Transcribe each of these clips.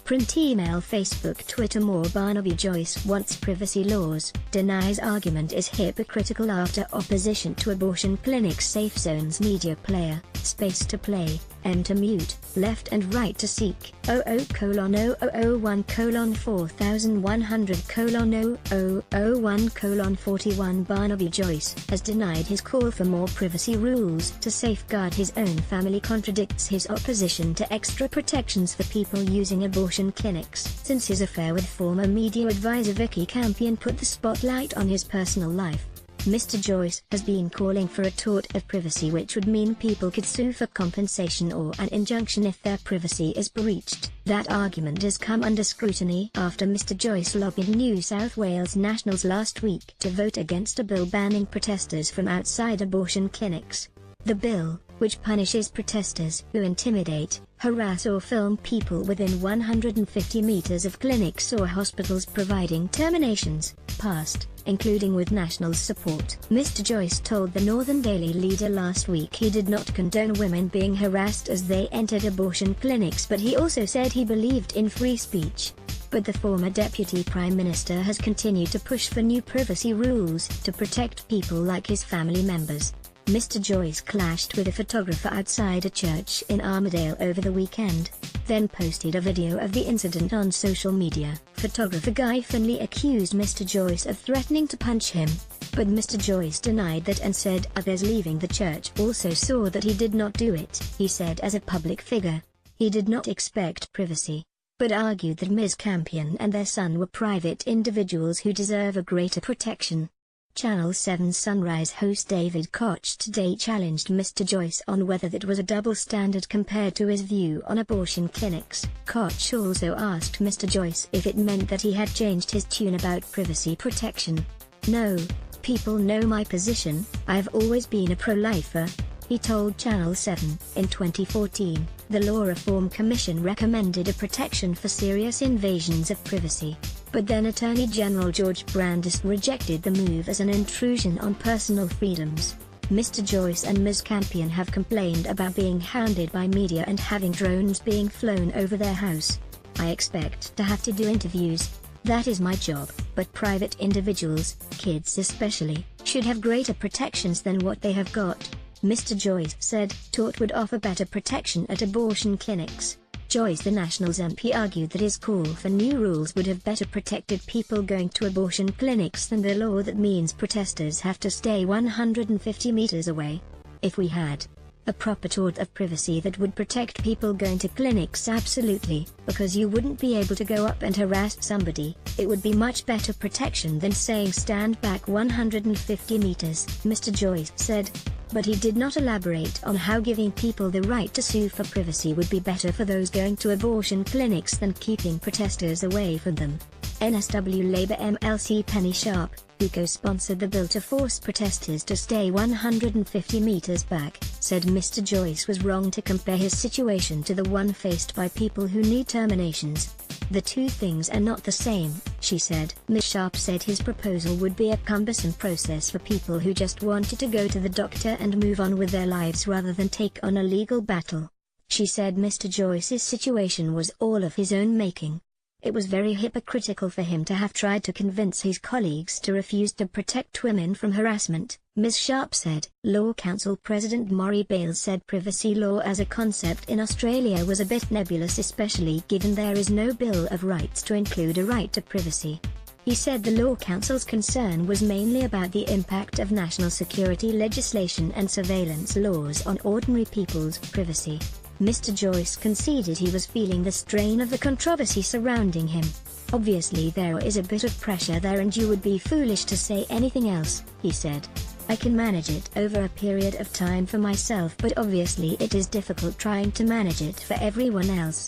Print, email, Facebook, Twitter. More. Barnaby Joyce wants privacy laws, denies argument is hypocritical after opposition to abortion clinics. Safe zones. Media player, space to play, M to mute, left and right to seek. 00:001:4100:0001:41. Barnaby Joyce has denied his call for more privacy rules to safeguard his own family, contradicts his opposition to extra protections for people using abortion clinics. Since his affair with former media advisor Vicky Campion put the spotlight on his personal life, Mr. Joyce has been calling for a tort of privacy, which would mean people could sue for compensation or an injunction if their privacy is breached. That argument has come under scrutiny after Mr. Joyce lobbied New South Wales Nationals last week to vote against a bill banning protesters from outside abortion clinics. The bill, which punishes protesters who intimidate, harass or film people within 150 meters of clinics or hospitals providing terminations, passed, including with Nationals' support. Mr. Joyce told the Northern Daily Leader last week he did not condone women being harassed as they entered abortion clinics, but he also said he believed in free speech. But the former Deputy Prime Minister has continued to push for new privacy rules to protect people like his family members. Mr. Joyce clashed with a photographer outside a church in Armadale over the weekend, then posted a video of the incident on social media. Photographer Guy Finley accused Mr. Joyce of threatening to punch him, but Mr. Joyce denied that and said others leaving the church also saw that he did not do it. He said as a public figure, he did not expect privacy, but argued that Ms. Campion and their son were private individuals who deserve a greater protection. Channel 7's Sunrise host David Koch today challenged Mr. Joyce on whether that was a double standard compared to his view on abortion clinics. Koch also asked Mr. Joyce if it meant that he had changed his tune about privacy protection. "No, people know my position, I've always been a pro-lifer," he told Channel 7. In 2014, the Law Reform Commission recommended a protection for serious invasions of privacy, but then Attorney General George Brandis rejected the move as an intrusion on personal freedoms. Mr. Joyce and Ms. Campion have complained about being hounded by media and having drones being flown over their house. "I expect to have to do interviews. That is my job, but private individuals, kids especially, should have greater protections than what they have got," Mr. Joyce said. Tort would offer better protection at abortion clinics. Joyce, the Nationals MP, argued that his call for new rules would have better protected people going to abortion clinics than the law that means protesters have to stay 150 meters away. "If we had a proper tort of privacy that would protect people going to clinics, absolutely, because you wouldn't be able to go up and harass somebody, it would be much better protection than saying stand back 150 meters, Mr. Joyce said. But he did not elaborate on how giving people the right to sue for privacy would be better for those going to abortion clinics than keeping protesters away from them. NSW Labour MLC Penny Sharp, who co-sponsored the bill to force protesters to stay 150 meters back, said Mr. Joyce was wrong to compare his situation to the one faced by people who need terminations. "The two things are not the same," she said. Ms. Sharp said his proposal would be a cumbersome process for people who just wanted to go to the doctor and move on with their lives rather than take on a legal battle. She said Mr. Joyce's situation was all of his own making. It was very hypocritical for him to have tried to convince his colleagues to refuse to protect women from harassment, Ms. Sharp said. Law Council President Maury Bales said privacy law as a concept in Australia was a bit nebulous, especially given there is no Bill of Rights to include a right to privacy. He said the Law Council's concern was mainly about the impact of national security legislation and surveillance laws on ordinary people's privacy. Mr. Joyce conceded he was feeling the strain of the controversy surrounding him. "Obviously there is a bit of pressure there and you would be foolish to say anything else," he said. "I can manage it over a period of time for myself, but obviously it is difficult trying to manage it for everyone else."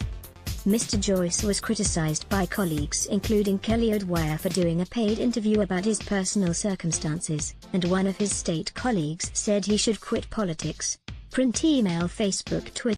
Mr. Joyce was criticized by colleagues including Kelly O'Dwyer for doing a paid interview about his personal circumstances, and one of his state colleagues said he should quit politics. Print, email, Facebook, Twitter.